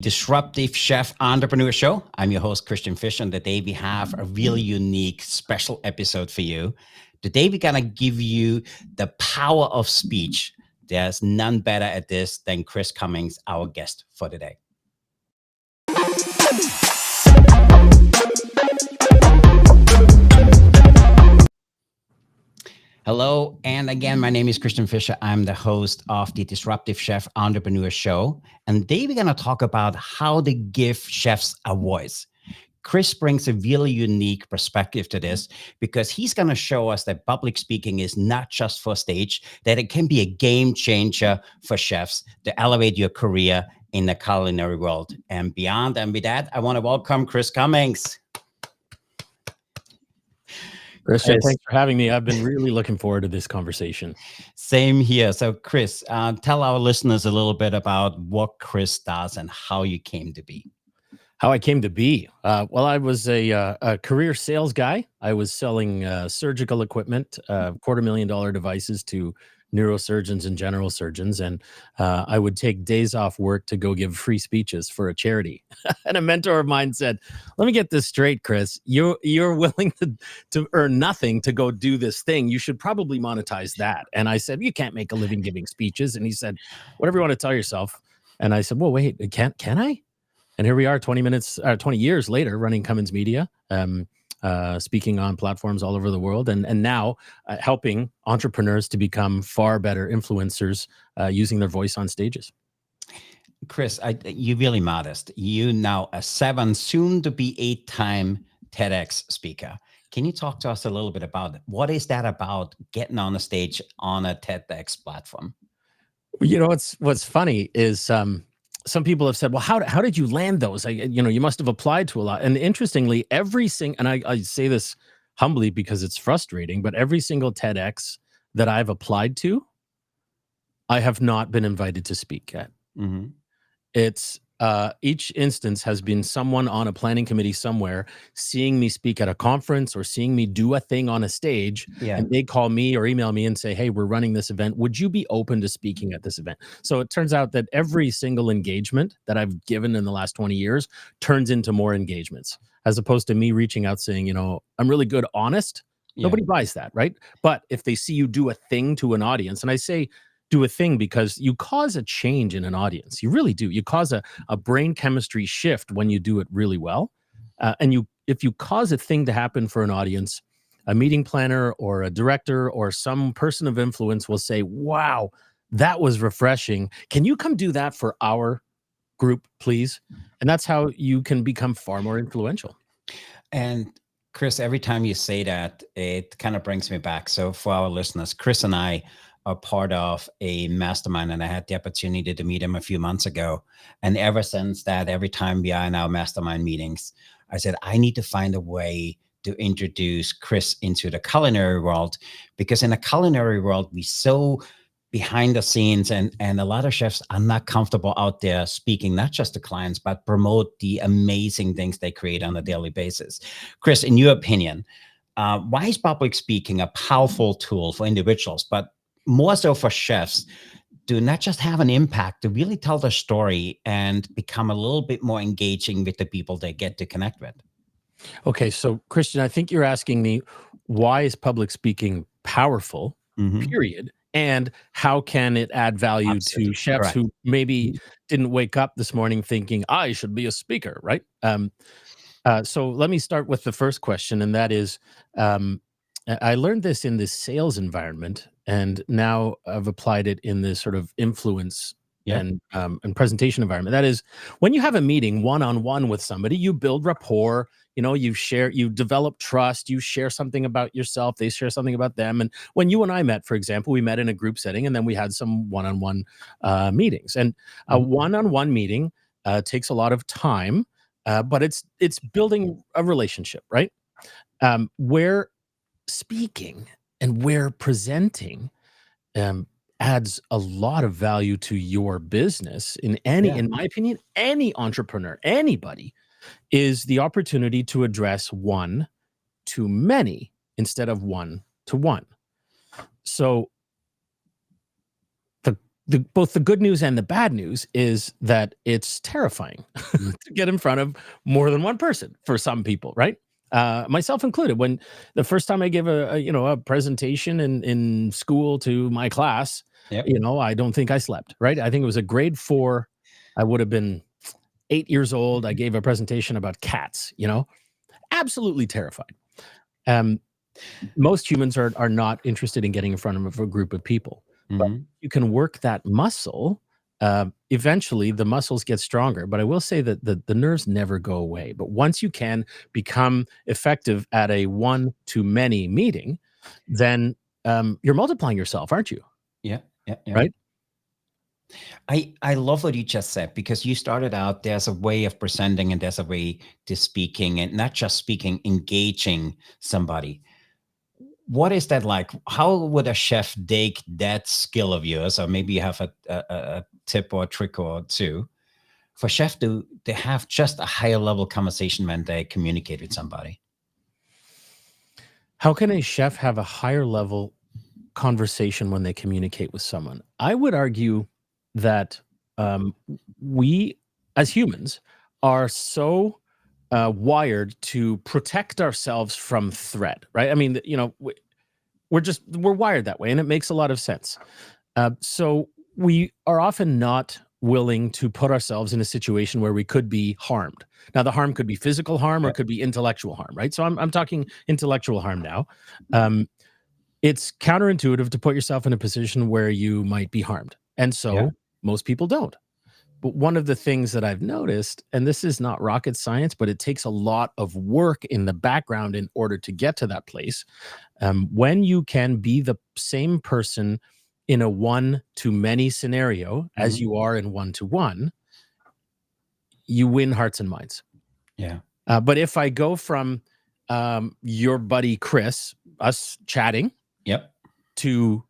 Disruptive Chef Entrepreneur Show. I'm your host, Christian Fischer, and today we have a really unique special episode for you. Today we're going to give you the power of speech. There's none better at this than Chris Cummins, our guest for today. Hello, and again, my name is Christian Fischer. I'm the host of the Disruptive Chef Entrepreneur Show. And today we're going to talk about how to give chefs a voice. Chris brings a really unique perspective to this because he's going to show us that public speaking is not just for stage, that it can be a game changer for chefs to elevate your career in the culinary world and beyond. And with that, I want to welcome Chris Cummins. Christian, thanks for having me. I've been really looking forward to this conversation. Same here. So Chris, tell our listeners a little bit about what Chris does and how you came to be. How I came to be? Well, I was a career sales guy. I was selling surgical equipment, $250,000 devices to neurosurgeons and general surgeons. And I would take days off work to go give free speeches for a charity. And a mentor of mine said, let me get this straight, Chris. You're willing to earn nothing to go do this thing. You should probably monetize that. And I said, you can't make a living giving speeches. And he said, whatever you want to tell yourself. And I said, well, wait, can I? And here we are 20 years later running Cummins Media, speaking on platforms all over the world, and now helping entrepreneurs to become far better influencers using their voice on stages. Chris, you're really modest. You now a 7, soon to be 8-time TEDx speaker. Can you talk to us a little bit about it? What is that about, getting on a stage on a TEDx platform? You know, what's funny is some people have said, well, how did you land those? You must have applied to a lot. And interestingly, and I say this humbly because it's frustrating, but every single TEDx that I've applied to, I have not been invited to speak at. Mm-hmm. It's each instance has been someone on a planning committee somewhere seeing me speak at a conference or seeing me do a thing on a stage. Yeah. And they call me or email me and say, hey, we're running this event. Would you be open to speaking at this event? So it turns out that every single engagement that I've given in the last 20 years turns into more engagements, as opposed to me reaching out saying, I'm really good, honest. Yeah. Nobody buys that, right? But if they see you do a thing to an audience, and I say, do a thing because you cause a change in an audience. You really do. You cause a brain chemistry shift when you do it really well. If you cause a thing to happen for an audience, a meeting planner or a director or some person of influence will say, wow, that was refreshing. Can you come do that for our group, please? And that's how you can become far more influential. And Chris, every time you say that, it kind of brings me back. So for our listeners, Chris and I are part of a mastermind, and I had the opportunity to meet him a few months ago. And ever since that, every time we are in our mastermind meetings, I said, I need to find a way to introduce Chris into the culinary world, because in the culinary world, we so behind the scenes, and a lot of chefs are not comfortable out there speaking, not just to clients, but promote the amazing things they create on a daily basis. Chris, in your opinion, why is public speaking a powerful tool for individuals, but more so for chefs, to not just have an impact, to really tell their story and become a little bit more engaging with the people they get to connect with? Okay, so Christian, I think you're asking me, why is public speaking powerful, period? And how can it add value to chefs who maybe didn't wake up this morning thinking, I should be a speaker, right? So let me start with the first question, and that is, I learned this in this sales environment, and now I've applied it in this sort of influence and presentation environment. That is, when you have a meeting one-on-one with somebody, you build rapport, you develop trust, you share something about yourself, they share something about them. And when you and I met, for example, we met in a group setting, and then we had some one-on-one meetings. And a one-on-one meeting takes a lot of time, but it's building a relationship, right? Where speaking and where presenting adds a lot of value to your business in my opinion, any entrepreneur, anybody, is the opportunity to address one to many instead of one to one. So both the good news and the bad news is that it's terrifying to get in front of more than one person for some people, right? Myself included. When the first time I gave a presentation in school to my class, Yep. I don't think I slept, right? I think it was a grade 4. I would have been 8 years old. I gave a presentation about cats, absolutely terrified. Most humans are not interested in getting in front of a group of people. But you can work that muscle. Eventually, the muscles get stronger. But I will say that the nerves never go away. But once you can become effective at a one-to-many meeting, then you're multiplying yourself, aren't you? Yeah. Right? I love what you just said, because you started out, there's a way of presenting and there's a way to speaking, and not just speaking, engaging somebody. What is that like? How would a chef take that skill of yours, or maybe you have a tip or a trick or two for chef to have just a higher level conversation when they communicate with somebody? How can a chef have a higher level conversation when they communicate with someone? I would argue that we, as humans, are so wired to protect ourselves from threat, right? I mean, we're wired that way, and it makes a lot of sense. So we are often not willing to put ourselves in a situation where we could be harmed. Now, the harm could be physical harm or it could be intellectual harm, right? So I'm talking intellectual harm now. It's counterintuitive to put yourself in a position where you might be harmed. And so most people don't. But one of the things that I've noticed, and this is not rocket science, but it takes a lot of work in the background in order to get to that place. When you can be the same person in a one-to-many scenario as you are in one-to-one, you win hearts and minds. Yeah. But if I go from your buddy Chris, us chatting, to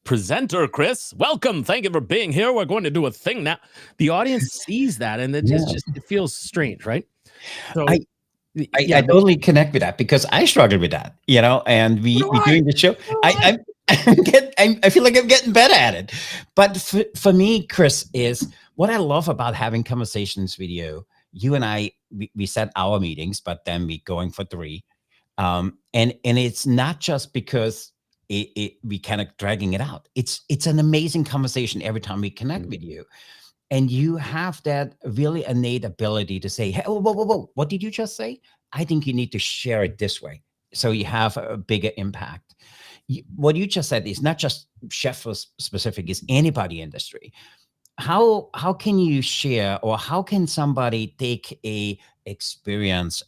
presenter Chris, welcome, thank you for being here, we're going to do a thing now, the audience sees that, and it feels strange, right? So I totally connect with that, because I struggled with that, and we doing the show. I feel like I'm getting better at it. But for me, Chris, is what I love about having conversations with you. You and I, we set our meetings, but then we going for 3. And it's not just because we kind of dragging it out. It's an amazing conversation every time we connect with you. And you have that really innate ability to say, hey, whoa, what did you just say? I think you need to share it this way, so you have a bigger impact. What you just said is not just chef specific, is anybody industry. How can you share, or how can somebody take a experience,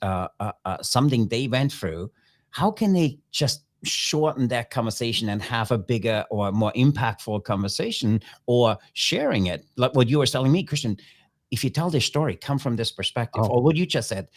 something they went through? How can they just shorten that conversation and have a bigger or more impactful conversation, or sharing it? Like what you were telling me, Christian, if you tell this story, come from this perspective, or what you just said,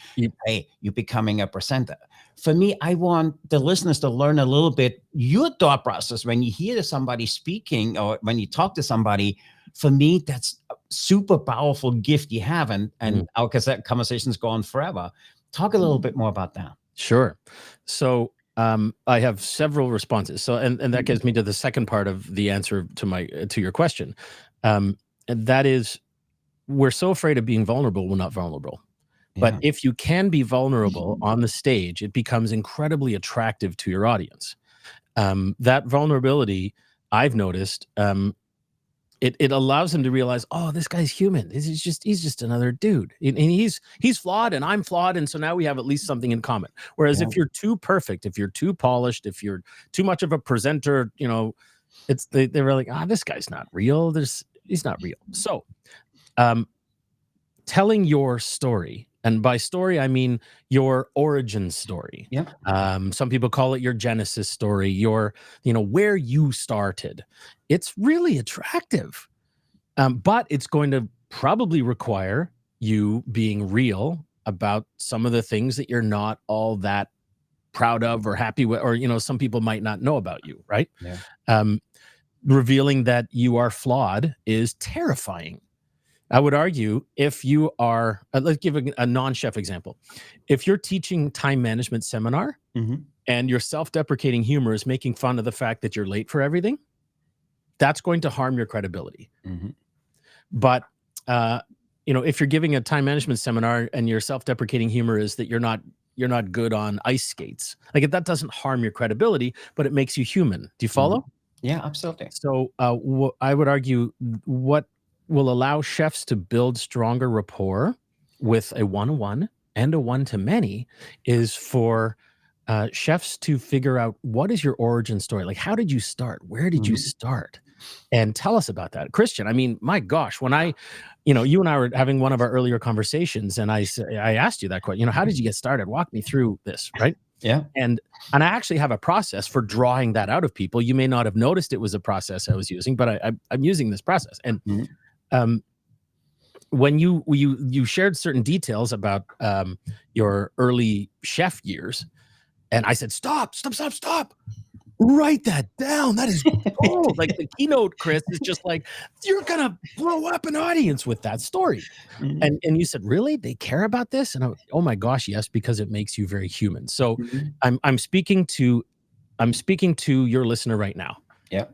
hey, you're becoming a presenter. For me, I want the listeners to learn a little bit your thought process when you hear somebody speaking, or when you talk to somebody. For me, that's a super powerful gift you have, and our conversations go on forever. Talk a little bit more about that. Sure. So I have several responses. So, and that gets me to the second part of the answer to your question. And that is, we're so afraid of being vulnerable, we're not vulnerable. But if you can be vulnerable on the stage, it becomes incredibly attractive to your audience. That vulnerability, I've noticed, it allows them to realize, oh, this guy's human. He's just another dude, and he's flawed, and I'm flawed, and so now we have at least something in common. Whereas if you're too perfect, if you're too polished, if you're too much of a presenter, they're like, this guy's not real. He's not real. So, telling your story, and by story I mean your origin story. Some people call it your genesis story, your where you started. It's really attractive, but it's going to probably require you being real about some of the things that you're not all that proud of or happy with, or some people might not know about you, right? Revealing that you are flawed is terrifying. I would argue, if you are, let's give a non-chef example. If you're teaching time management seminar and your self-deprecating humor is making fun of the fact that you're late for everything, that's going to harm your credibility. Mhm. But if you're giving a time management seminar and your self-deprecating humor is that you're not good on ice skates, like that doesn't harm your credibility, but it makes you human. Do you follow? Yeah, absolutely. So I would argue what will allow chefs to build stronger rapport with a one-on-one and a one-to-many is for chefs to figure out what is your origin story. Like, how did you start? Where did you start? And tell us about that. Christian, I mean, my gosh, when you and I were having one of our earlier conversations and I asked you that question, how did you get started? Walk me through this, right? Yeah. And I actually have a process for drawing that out of people. You may not have noticed it was a process I was using, but I'm using this process. And when you shared certain details about your early chef years, and I said, stop. Write that down. That is gold. Like the keynote, Chris, is just like, you're gonna blow up an audience with that story. And you said, really? They care about this? And oh my gosh, yes, because it makes you very human. So I'm speaking to your listener right now. Yeah.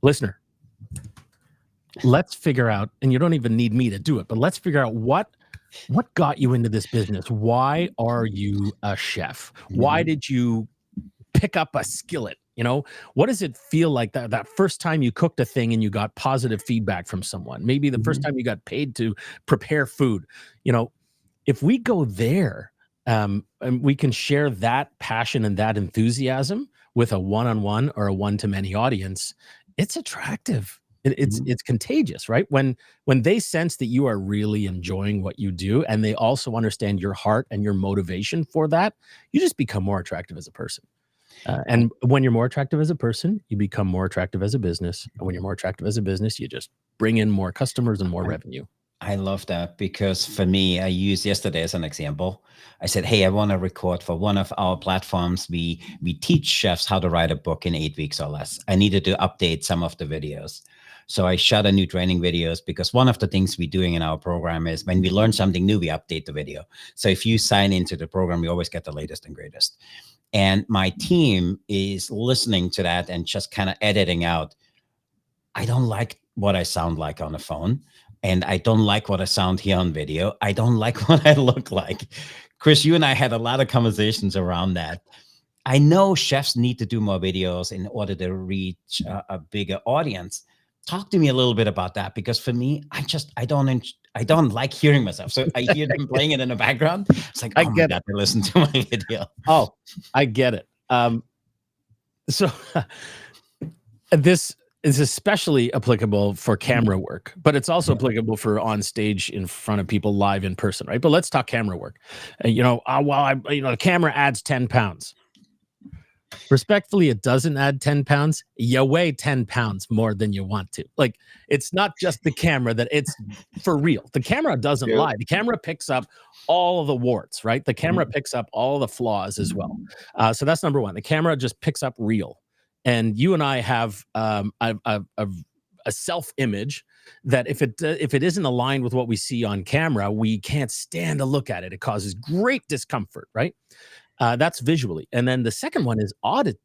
Listener, let's figure out, and you don't even need me to do it, but let's figure out what got you into this business. Why are you a chef? Why did you pick up a skillet? What does it feel like that first time you cooked a thing and you got positive feedback from someone? Maybe the first time you got paid to prepare food. If we go there, and we can share that passion and that enthusiasm with a one-on-one or a one-to-many audience, it's attractive. It's contagious, right? When they sense that you are really enjoying what you do and they also understand your heart and your motivation for that, you just become more attractive as a person. And when you're more attractive as a person, you become more attractive as a business. And when you're more attractive as a business, you just bring in more customers and more revenue. I love that because for me, I used yesterday as an example. I said, hey, I want to record for one of our platforms. We teach chefs how to write a book in 8 weeks or less. I needed to update some of the videos. So I shot a new training videos because one of the things we're doing in our program is when we learn something new, we update the video. So if you sign into the program, you always get the latest and greatest. And my team is listening to that and just kind of editing out. I don't like what I sound like on the phone. And I don't like what I sound here on video. I don't like what I look like. Chris, you and I had a lot of conversations around that. I know chefs need to do more videos in order to reach a bigger audience. Talk to me a little bit about that, because for me, I don't like hearing myself. So I hear them playing it in the background. It's like, oh my God, they listen to my video. Oh, I get it. So this is especially applicable for camera work, but it's also applicable for on stage in front of people live in person, right? But let's talk camera work. The camera adds 10 pounds. Respectfully, it doesn't add 10 pounds. You weigh 10 pounds more than you want to. Like, it's not just the camera, that it's for real. The camera doesn't lie. The camera picks up all of the warts, right? The camera picks up all the flaws as well. So that's number one. The camera just picks up real. And you and I have a self-image that if it isn't aligned with what we see on camera, we can't stand to look at it. It causes great discomfort, right? That's visually. And then the second one is audibly.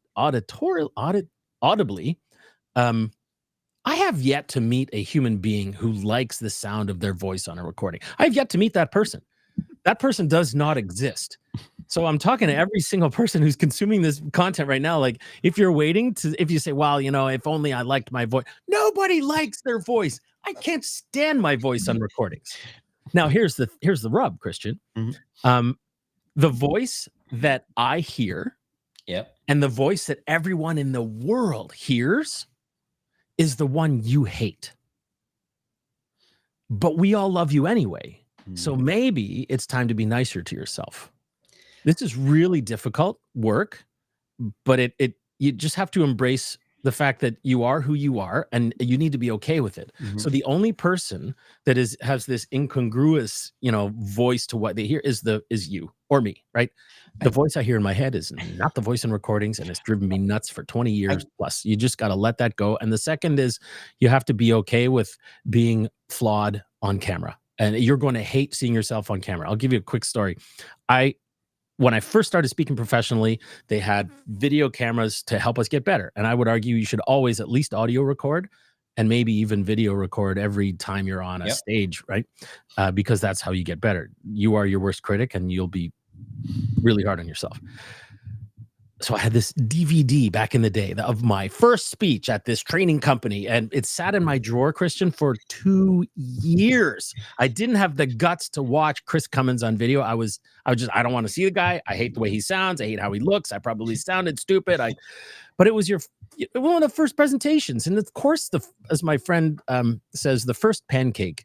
I have yet to meet a human being who likes the sound of their voice on a recording. I have yet to meet that person. That person does not exist. So I'm talking to every single person who's consuming this content right now. Like, if you say, well, if only I liked my voice. Nobody likes their voice. I can't stand my voice on recordings. Now, here's the rub, Christian. The voice that I hear and the voice that everyone in the world hears is the one you hate. But we all love you anyway. So maybe it's time to be nicer to yourself. This is really difficult work, but you just have to embrace the fact that you are who you are, and you need to be okay with it. So the only person that has this incongruous, voice to what they hear is you or me, right? The voice I hear in my head is not the voice in recordings, and it's driven me nuts for 20 years plus. You just got to let that go. And the second is you have to be okay with being flawed on camera, and you're going to hate seeing yourself on camera. I'll give you a quick story. When I first started speaking professionally, they had video cameras to help us get better. And I would argue you should always at least audio record. and maybe even video record every time you're on a Yep. stage, right? Because that's how you get better. You are your worst critic, and you'll be really hard on yourself. So I had this DVD back in the day of my first speech at this training company, and it sat in my drawer, Christian, for 2 years. I didn't have the guts to watch Chris Cummins on video. I don't want to see the guy. I hate the way he sounds. I hate how he looks. I probably sounded stupid. But it was one of the first presentations, and of course, as my friend says, the first pancake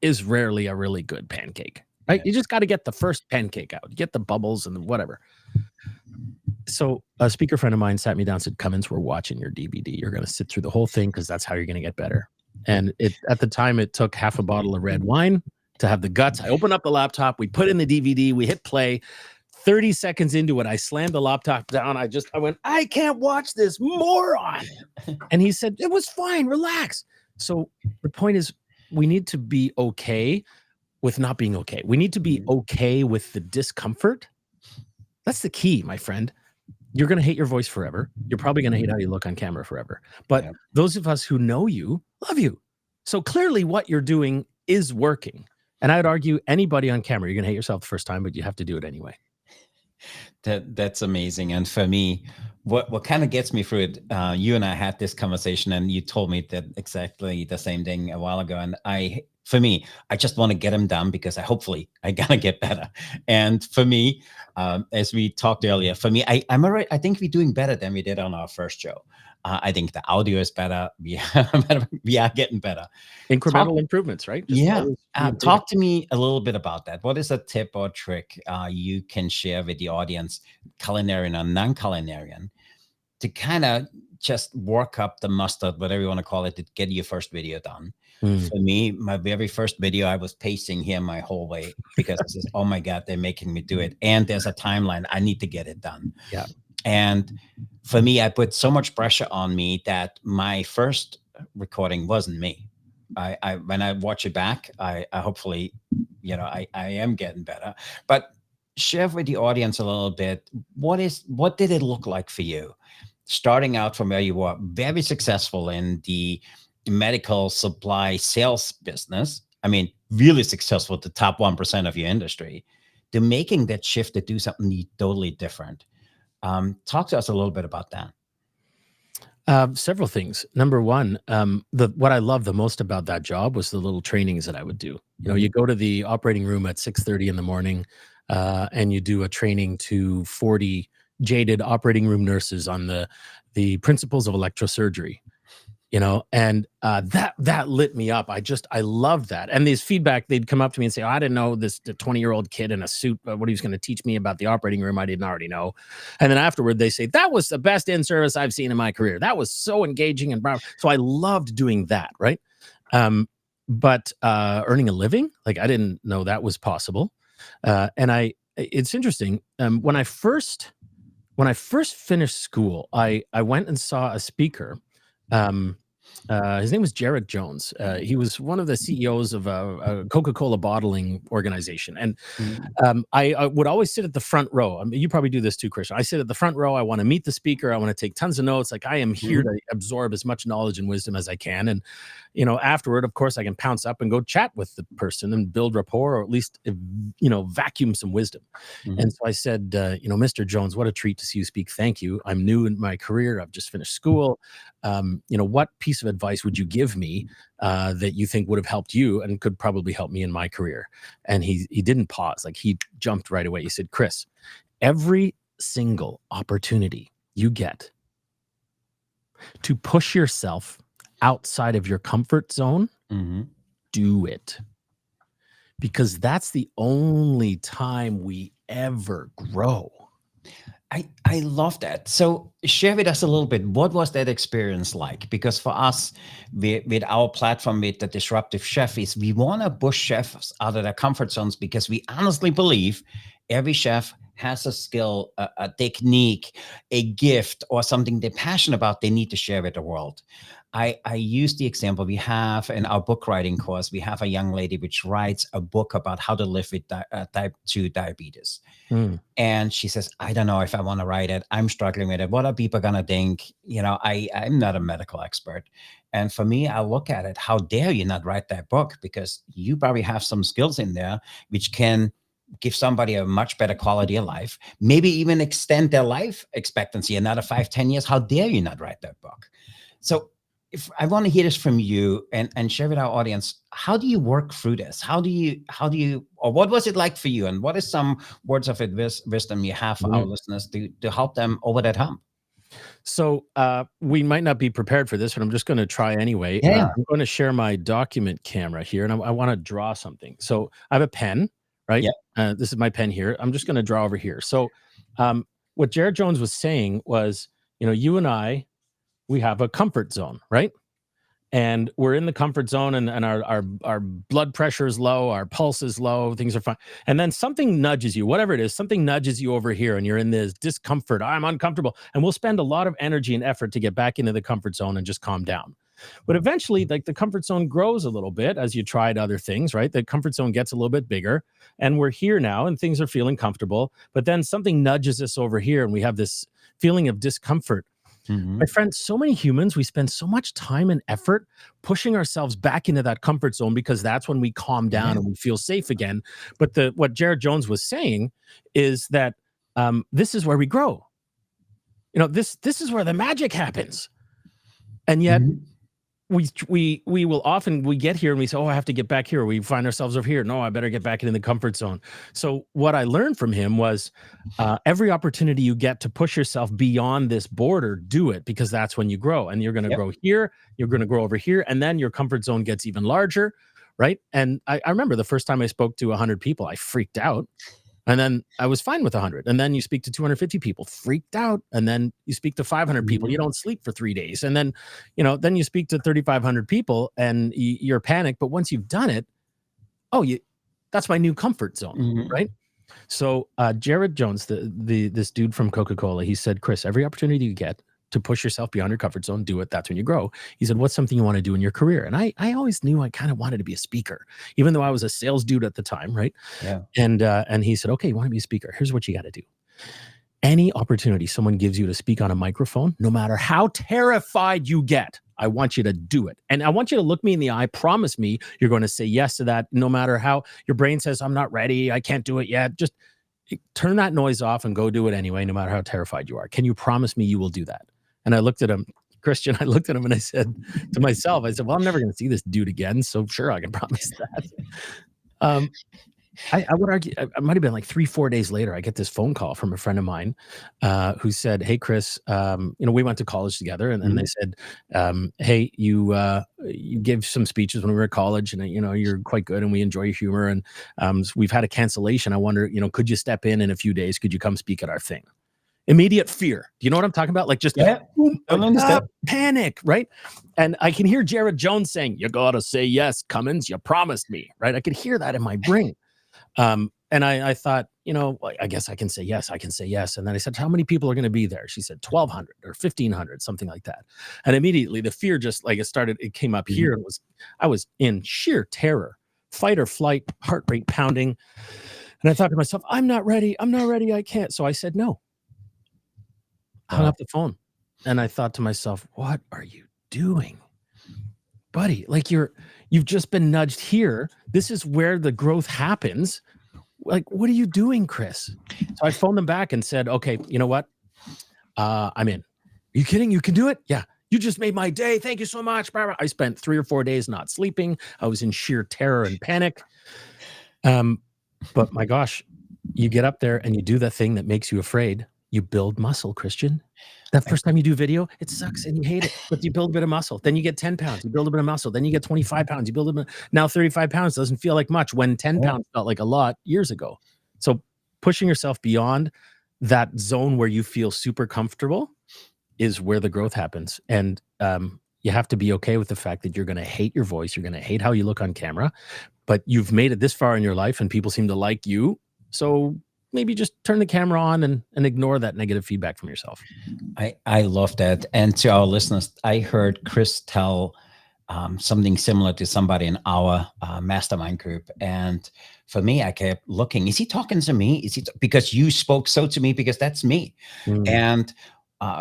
is rarely a really good pancake, right? Yeah. You just got to get the first pancake out, get the bubbles and whatever. So a speaker friend of mine sat me down and said, Cummins, we're watching your DVD. You're going to sit through the whole thing because that's how you're going to get better. And at the time, it took half a bottle of red wine to have the guts. I opened up the laptop. We put in the DVD. We hit play. 30 seconds into it, I slammed the laptop down. I went, I can't watch this moron. And he said, it was fine. Relax. So the point is, we need to be okay with not being okay. We need to be okay with the discomfort. That's the key, my friend. You're going to hate your voice forever. You're probably going to hate how you look on camera forever. But those of us who know you love you. So clearly what you're doing is working. And I would argue anybody on camera, you're going to hate yourself the first time, but you have to do it anyway. That's amazing. And for me, what kind of gets me through it, you and I had this conversation, and you told me that exactly the same thing a while ago. And I just want to get them done because hopefully I gotta get better. And for me, as we talked earlier, for me, I think we're doing better than we did on our first show. I think the audio is better. We are getting better. Incremental improvements, right? Talk to me a little bit about that. What is a tip or trick you can share with the audience, culinarian or non-culinarian, to kind of just work up the mustard, whatever you want to call it, to get your first video done? For me, my very first video, I was pacing here my whole way because I says, oh my God, they're making me do it. And there's a timeline. I need to get it done. Yeah. And for me, I put so much pressure on me that my first recording wasn't me. When I watch it back, I hopefully, I am getting better. But share with the audience a little bit. What did it look like for you? Starting out from where you were, very successful in the medical supply sales business. I mean, really successful at the top 1% of your industry, to making that shift to do something totally different. Talk to us a little bit about that. Several things. Number one, what I love the most about that job was the little trainings that I would do. You go to the operating room at 6:30 in the morning, and you do a training to 40 jaded operating room nurses on the principles of electrosurgery. And that lit me up. I love that. And these feedback, they'd come up to me and say, oh, I didn't know the 20-year-old kid in a suit, what he was going to teach me about the operating room. I didn't already know. And then afterward, they say, that was the best in-service I've seen in my career. That was so engaging. And so I loved doing that. Right. But earning a living, like, I didn't know that was possible. And it's interesting. When I first finished school, I went and saw a speaker. His name was Jared Jones. He was one of the CEOs of a Coca-Cola bottling organization. And I would always sit at the front row. I mean, you probably do this too, Christian. I sit at the front row. I want to meet the speaker. I want to take tons of notes. Like, I am here to absorb as much knowledge and wisdom as I can. And, afterward, of course, I can pounce up and go chat with the person and build rapport, or at least, vacuum some wisdom. And so I said, Mr. Jones, what a treat to see you speak. Thank you. I'm new in my career. I've just finished school. What piece of advice would you give me that you think would have helped you and could probably help me in my career? And he didn't pause. Like, he jumped right away. He said, Chris, every single opportunity you get to push yourself outside of your comfort zone, do it. Because that's the only time we ever grow. I love that. So share with us a little bit. What was that experience like? Because for us, with our platform, with the Disruptive Chef, is we want to push chefs out of their comfort zones, because we honestly believe every chef has a skill, a technique, a gift, or something they're passionate about, they need to share with the world. I use the example. We have in our book writing course, we have a young lady which writes a book about how to live with type 2 diabetes. And she says, I don't know if I want to write it. I'm struggling with it. What are people going to think? I'm not a medical expert. And for me, I look at it, how dare you not write that book? Because you probably have some skills in there which can give somebody a much better quality of life, maybe even extend their life expectancy another 5-10 years. How dare you not write that book? So if I want to hear this from you and share with our audience, how do you work through this? How do you, or what was it like for you? And what is some words of wisdom you have for our listeners to help them over that hump? So we might not be prepared for this, but I'm just going to try anyway. Yeah. I'm going to share my document camera here, and I want to draw something. So I have a pen, right? Yeah. This is my pen here. I'm just going to draw over here. So what Jared Jones was saying was, you and I, we have a comfort zone, right? And we're in the comfort zone, and our blood pressure is low, our pulse is low, things are fine. And then something nudges you, whatever it is, something nudges you over here, and you're in this discomfort. I'm uncomfortable. And we'll spend a lot of energy and effort to get back into the comfort zone and just calm down. But eventually, like, the comfort zone grows a little bit as you tried other things, right? The comfort zone gets a little bit bigger, and we're here now, and things are feeling comfortable. But then something nudges us over here, and we have this feeling of discomfort. My friend, so many humans, we spend so much time and effort pushing ourselves back into that comfort zone because that's when we calm down and we feel safe again. But what Jared Jones was saying is that this is where we grow. This is where the magic happens. And yet we will often, we get here and we say, oh, I have to get back here. We find ourselves over here. No, I better get back into the comfort zone. So what I learned from him was every opportunity you get to push yourself beyond this border, do it, because that's when you grow. And you're going to grow here, you're going to grow over here, and then your comfort zone gets even larger, right? And I remember the first time I spoke to 100 people, I freaked out. And then I was fine with 100. And then you speak to 250 people, freaked out. And then you speak to 500 people, you don't sleep for 3 days. And then, then you speak to 3,500 people and you're panicked. But once you've done it, that's my new comfort zone, right? So Jared Jones, this dude from Coca-Cola, he said, Chris, every opportunity you get to push yourself beyond your comfort zone, do it. That's when you grow. He said, what's something you want to do in your career? And I always knew I kind of wanted to be a speaker, even though I was a sales dude at the time, right? Yeah. And he said, okay, you want to be a speaker? Here's what you got to do. Any opportunity someone gives you to speak on a microphone, no matter how terrified you get, I want you to do it. And I want you to look me in the eye, promise me you're going to say yes to that, no matter how your brain says, I'm not ready, I can't do it yet. Just turn that noise off and go do it anyway, no matter how terrified you are. Can you promise me you will do that? And I looked at him, Christian, and I said to myself, I said, well, I'm never going to see this dude again. So sure, I can promise that. I would argue, it might have been like 3-4 days later, I get this phone call from a friend of mine who said, hey, Chris, we went to college together, and they said, hey, you gave some speeches when we were at college, and you're quite good, and we enjoy your humor, and so we've had a cancellation. I wonder, could you step in a few days? Could you come speak at our thing? Immediate fear. Do you know what I'm talking about? Like, just panic, right? And I can hear Jared Jones saying, you got to say yes, Cummins, you promised me, right? I could hear that in my brain. And I thought, I guess I can say yes. And then I said, how many people are going to be there? She said 1,200 or 1,500, something like that. And immediately the fear just it came up here. And I was in sheer terror, fight or flight, heart rate pounding. And I thought to myself, I'm not ready. I can't. So I said, no. Hung up the phone. And I thought to myself, what are you doing, buddy? Like, you've just been nudged here. This is where the growth happens. Like, what are you doing, Chris? So I phoned them back and said, okay, you know what? I'm in. Are you kidding? You can do it? Yeah. You just made my day. Thank you so much. I spent 3 or 4 days not sleeping. I was in sheer terror and panic. But my gosh, you get up there and you do the thing that makes you afraid. You build muscle, Christian. That first time you do video, it sucks and you hate it, but you build a bit of muscle. Then you get 10 pounds, you build a bit of muscle. Then you get 25 pounds, you build a bit. Now 35 pounds doesn't feel like much when 10 pounds felt like a lot years ago. So pushing yourself beyond that zone where you feel super comfortable is where the growth happens. And you have to be okay with the fact that you're going to hate your voice. You're going to hate how you look on camera, but you've made it this far in your life and people seem to like you. So maybe just turn the camera on and ignore that negative feedback from yourself. I love that. And to our listeners, I heard Chris tell something similar to somebody in our mastermind group. And for me, I kept looking, is he talking to me? Is he, because you spoke so to me, because that's me. Mm. And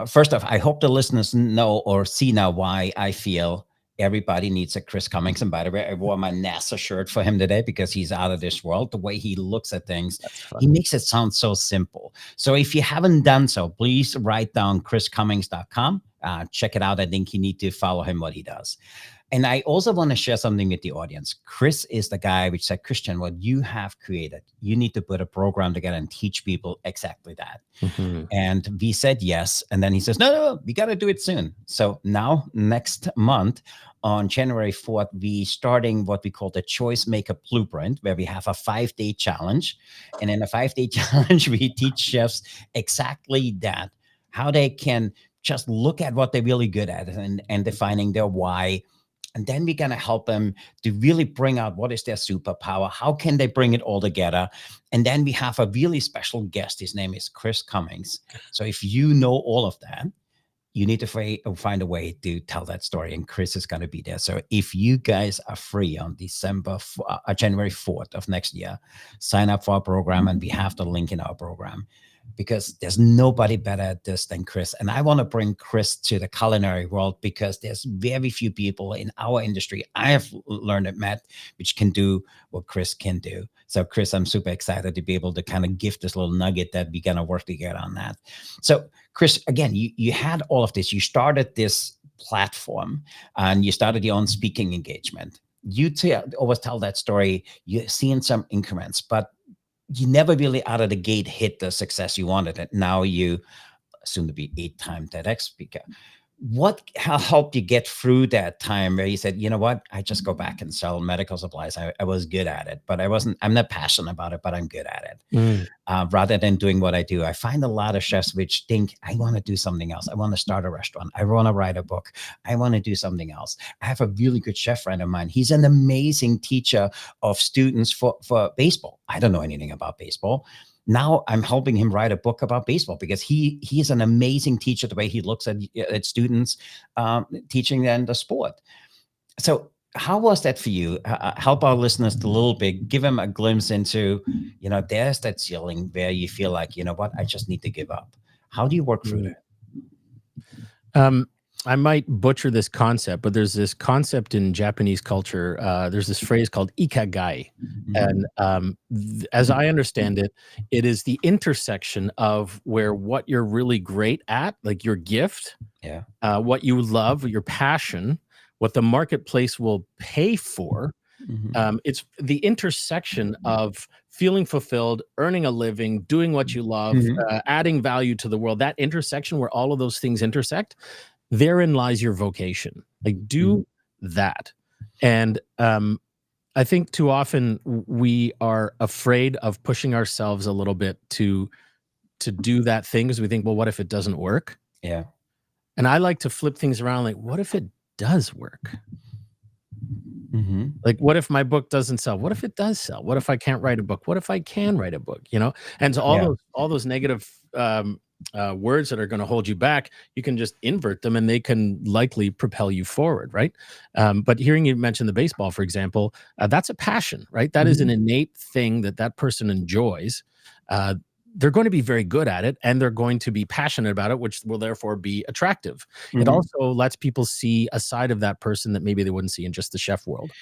first off, I hope the listeners know or see now why I feel everybody needs a Chris Cummins. And by the way, I wore my NASA shirt for him today because he's out of this world. The way he looks at things, That's he fun. makes it sound so simple. So if you haven't done so, please write down chriscummins.com. Check it out. I think you need to follow him, what he does. And I also want to share something with the audience. Chris is the guy which said, Christian, what you have created, you need to put a program together and teach people exactly that. Mm-hmm. And we said yes. And then he says, no, we got to do it soon. So now next month on January 4th, we starting what we call the Choice Maker Blueprint, where we have a 5-day challenge. And in a 5-day challenge, we teach chefs exactly that, how they can just look at what they're really good at and defining their why. And then we're going to help them to really bring out what is their superpower. How can they bring it all together? And then we have a really special guest. His name is Chris Cummins. So if you know all of that, you need to find a way to tell that story. And Chris is going to be there. So if you guys are free on January 4th of next year, sign up for our program. And we have the link in our program, because there's nobody better at this than Chris. And I want to bring Chris to the culinary world, because there's very few people in our industry I have learned and met which can do what Chris can do. So Chris, I'm super excited to be able to kind of give this little nugget that we're going to work together on that. So Chris, again, you had all of this. You started this platform and you started your own speaking engagement. You always tell that story. You're seeing some increments, but you never really out of the gate hit the success you wanted. And now you soon to be 8-time TEDx speaker. What helped you get through that time where you said, you know what, I just go back and sell medical supplies. I was good at it, but I'm not passionate about it, but I'm good at it. Rather than doing what I do. I find a lot of chefs which think, I want to do something else. I want to start a restaurant. I want to write a book. I want to do something else. I have a really good chef friend of mine. He's an amazing teacher of students for baseball. I don't know anything about baseball. Now I'm helping him write a book about baseball, because he is an amazing teacher, the way he looks at students, teaching them the sport. So how was that for you? Help our listeners a little bit, give them a glimpse into, there's that ceiling where you feel like, you know what, I just need to give up. How do you work through that? I might butcher this concept, but there's this concept in Japanese culture. There's this phrase called ikagai. And as I understand it, it is the intersection of where what you're really great at, like your gift, what you love, your passion, what the marketplace will pay for. It's the intersection of feeling fulfilled, earning a living, doing what you love, adding value to the world. That intersection where all of those things intersect, therein lies your vocation. Like, do that. And I think too often we are afraid of pushing ourselves a little bit to do that thing, because we think, well, what if it doesn't work? Yeah. And I like to flip things around. Like, what if it does work? Like, what if my book doesn't sell? What if it does sell? What if I can't write a book? What if I can write a book? And so all those negative words that are going to hold you back, you can just invert them, and they can likely propel you forward, right? But hearing you mention the baseball, for example, that's a passion, right? That is an innate thing that person enjoys. They're going to be very good at it, and they're going to be passionate about it, which will therefore be attractive. It also lets people see a side of that person that maybe they wouldn't see in just the chef world.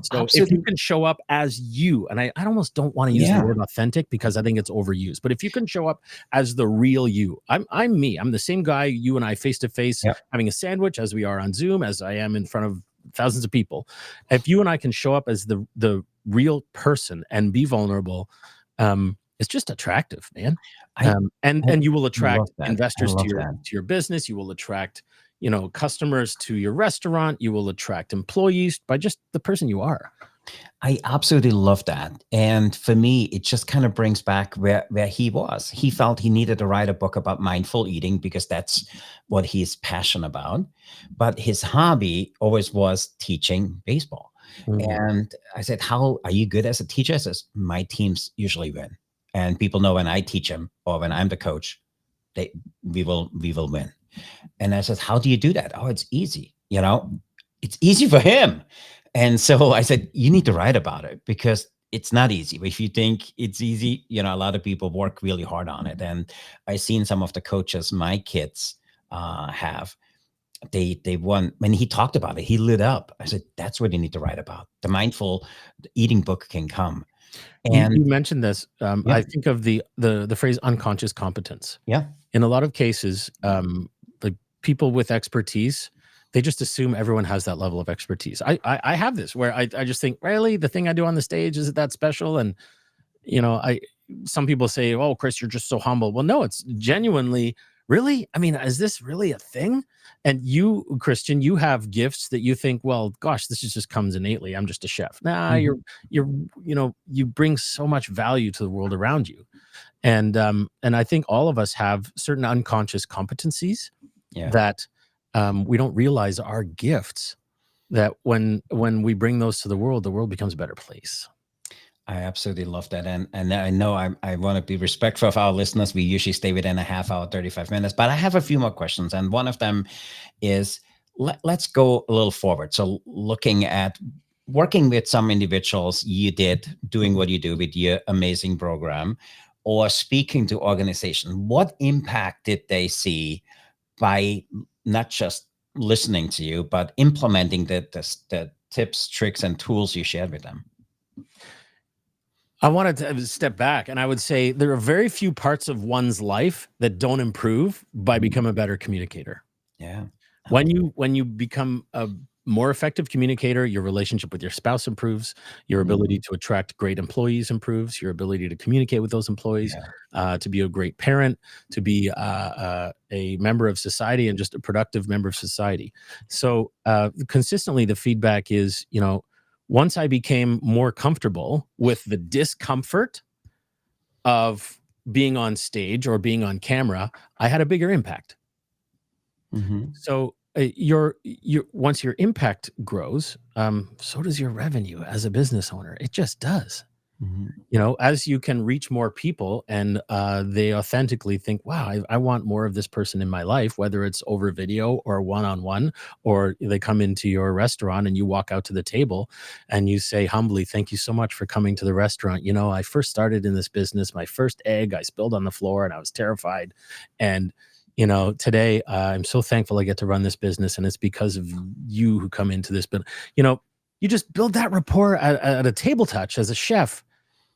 So absolutely. If you can show up as you, and I almost don't want to use the word authentic, because I think it's overused, but if you can show up as the real you, I'm me. I'm the same guy, you and I, face to face, having a sandwich, as we are on Zoom, as I am in front of thousands of people. If you and I can show up as the real person and be vulnerable, it's just attractive, man. And you will attract investors to your business. You will attract, customers to your restaurant. You will attract employees by just the person you are. I absolutely love that. And for me, it just kind of brings back where he was. He felt he needed to write a book about mindful eating, because that's what he's passionate about. But his hobby always was teaching baseball. And I said, how are you good as a teacher? He says, my teams usually win. And people know when I teach them or when I'm the coach, we will win. And I said, how do you do that? Oh, it's easy. It's easy for him. And so I said, you need to write about it because it's not easy. If you think it's easy, a lot of people work really hard on it. And I've seen some of the coaches my kids have. They won. When he talked about it, he lit up. I said, that's what you need to write about. The mindful eating book can come. You And mentioned this. yeah, I think of the phrase unconscious competence. yeah. In a lot of cases, like people with expertise, they just assume everyone has that level of expertise. I have this where I just think, really, the thing I do on the stage, is it that special? And some people say, oh, Chris, you're just so humble. Well, no, it's genuinely, really? I mean, is this really a thing? And you, Christian, you have gifts that you think, well, gosh, this just comes innately. I'm just a chef. Nah, Mhm. you bring so much value to the world around you. And I think all of us have certain unconscious competencies Yeah. that we don't realize are gifts, that when we bring those to the world becomes a better place. I absolutely love that. And I know I want to be respectful of our listeners. We usually stay within a half hour, 35 minutes, but I have a few more questions. And one of them is let's go a little forward. So looking at working with some individuals you did, doing what you do with your amazing program, or speaking to organizations, what impact did they see by not just listening to you, but implementing the tips, tricks, and tools you shared with them? I wanted to step back, and I would say there are very few parts of one's life that don't improve by becoming a better communicator. Yeah. When you become a more effective communicator, your relationship with your spouse improves, your ability to attract great employees improves, your ability to communicate with those employees, Yeah. to be a great parent, to be a member of society, and just a productive member of society. So consistently, the feedback is, once I became more comfortable with the discomfort of being on stage or being on camera, I had a bigger impact. Mhm. So your once your impact grows, so does your revenue as a business owner. It just does. Mhm. As you can reach more people, and they authentically think, wow, I want more of this person in my life, whether it's over video or one-on-one, or they come into your restaurant and you walk out to the table and you say humbly, thank you so much for coming to the restaurant. I first started in this business. My first egg I spilled on the floor and I was terrified. And today I'm so thankful I get to run this business, and it's because of you who come into this. But you just build that rapport at a table touch as a chef.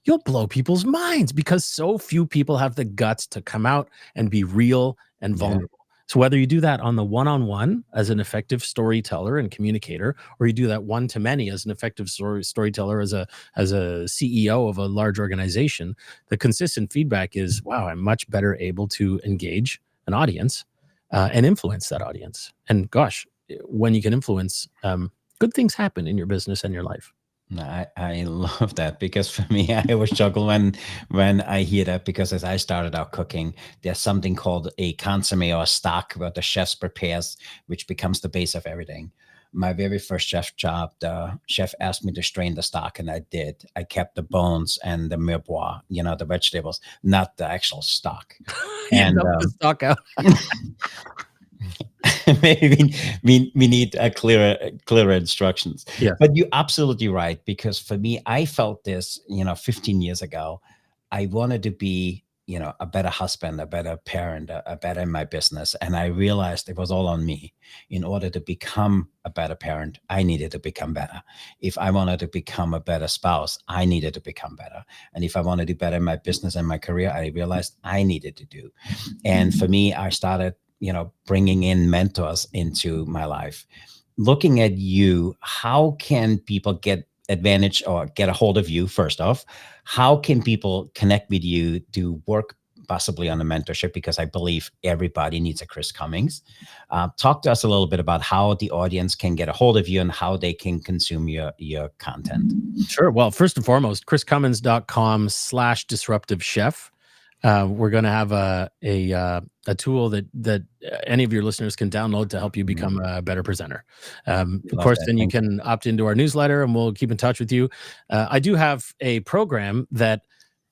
You'll blow people's minds because so few people have the guts to come out and be real and Yeah. vulnerable. So whether you do that on the one-on-one as an effective storyteller and communicator, or you do that one-to-many as an effective storyteller, as a CEO of a large organization, the consistent feedback is, wow, I'm much better able to engage an audience and influence that audience. And gosh, when you can influence, good things happen in your business and your life. No, I love that because for me, I always struggle when I hear that because as I started out cooking, there's something called a consommé or a stock where the chefs prepares, which becomes the base of everything. My very first chef job, the chef asked me to strain the stock, and I did. I kept the bones and the mirepoix, the vegetables, not the actual stock. You And dump the stock out. maybe we need a clearer instructions. Yeah. But you're absolutely right, because for me, I felt this 15 years ago. I wanted to be a better husband, a better parent, a better in my business, and I realized it was all on me. In order to become a better parent, I needed to become better. If I wanted to become a better spouse, I needed to become better. And if I wanted to do better in my business and my career, I realized I needed to do. And for me, I started bringing in mentors into my life. Looking at you, how can people get advantage or get a hold of you? First off, how can people connect with you to work possibly on a mentorship? Because I believe everybody needs a Chris Cummins. Talk to us a little bit about how the audience can get a hold of you and how they can consume your content. Sure. Well, first and foremost, chriscummins.com/disruptive chef. We're going to have a tool that any of your listeners can download to help you become a better presenter. Of Love course, that. then you Thank you. can opt into our newsletter, and we'll keep in touch with you. I do have a program that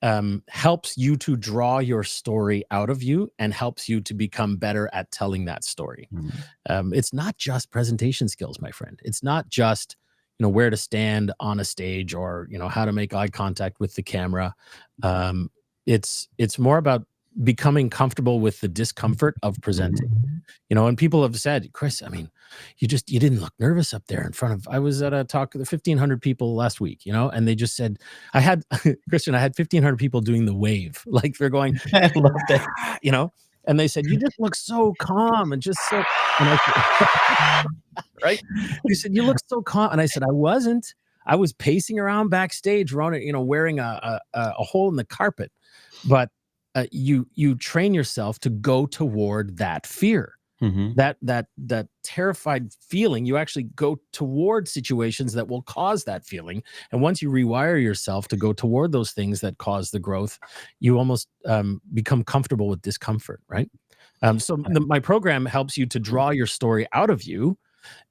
helps you to draw your story out of you and helps you to become better at telling that story. It's not just presentation skills, my friend. It's not just, where to stand on a stage or, how to make eye contact with the camera. It's more about becoming comfortable with the discomfort of presenting. And people have said, Chris, I mean, you didn't look nervous up there in front of, I was at a talk with 1,500 people last week, and they just said, Christian, I had 1,500 people doing the wave. Like they're going, I love that. And they said, you just look so calm and just so, and I said, right? You said, you look so calm. And I said, I wasn't. I was pacing around backstage, wearing a hole in the carpet. But you train yourself to go toward that fear. That terrified feeling. You actually go toward situations that will cause that feeling. And once you rewire yourself to go toward those things that cause the growth, you almost become comfortable with discomfort, right? My program helps you to draw your story out of you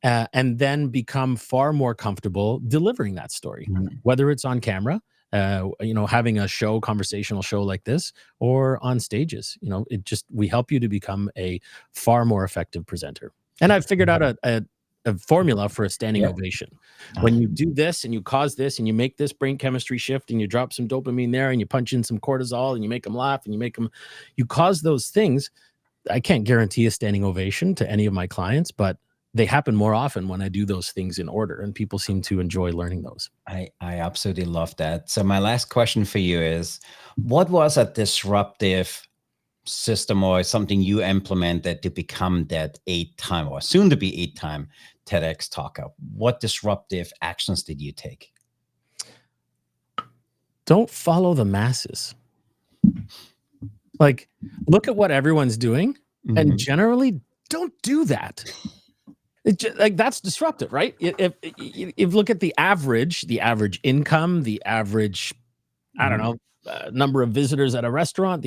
and then become far more comfortable delivering that story, whether it's on camera, having a conversational show like this, or on stages. We help you to become a far more effective presenter. And I've figured out a formula for a standing ovation. When you do this and you cause this and you make this brain chemistry shift and you drop some dopamine there and you punch in some cortisol and you make them laugh and you cause those things. I can't guarantee a standing ovation to any of my clients, but they happen more often when I do those things in order, and people seem to enjoy learning those. I absolutely love that. So my last question for you is, what was a disruptive system or something you implemented to become that 8-time or soon to be 8-time TEDx talker? What disruptive actions did you take? Don't follow the masses. Like, look at what everyone's doing and generally don't do that. That's disruptive, right? If you look at the average income, the average, I don't know, number of visitors at a restaurant,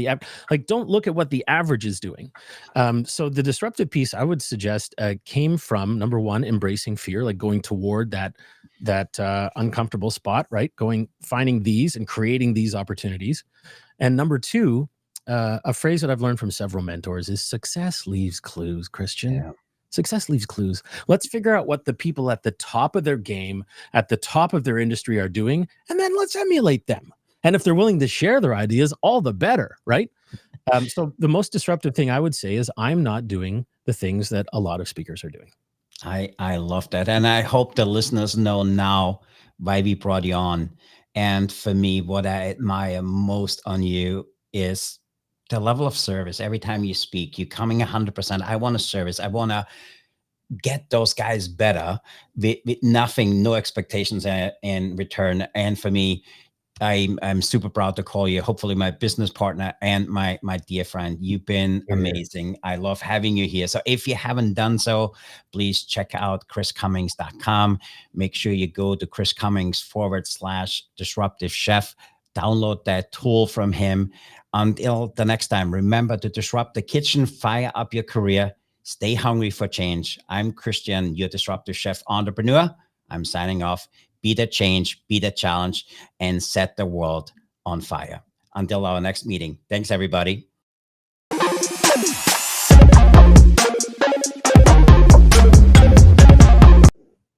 don't look at what the average is doing. So the disruptive piece I would suggest came from, number one, embracing fear, like going toward that uncomfortable spot, right? Finding these and creating these opportunities. And number two, a phrase that I've learned from several mentors is success leaves clues, Christian. Yeah. Success leaves clues. Let's figure out what the people at the top of their game, at the top of their industry are doing, and then let's emulate them. And if they're willing to share their ideas, all the better, right? So the most disruptive thing I would say is I'm not doing the things that a lot of speakers are doing. I love that. And I hope the listeners know now why we brought you on. And for me, what I admire most on you is the level of service. Every time you speak, you're coming 100%. I want to service. I want to get those guys better with nothing, no expectations in return. And for me, I'm super proud to call you, hopefully my business partner and my dear friend. You've been amazing. I love having you here. So if you haven't done so, please check out chriscummings.com. Make sure you go to Chris Cummings /disruptive chef. Download that tool from him. Until the next time, remember to disrupt the kitchen, fire up your career, stay hungry for change. I'm Christian, your disruptive chef entrepreneur. I'm signing off. Be the change, be the challenge, and set the world on fire. Until our next meeting. Thanks, everybody.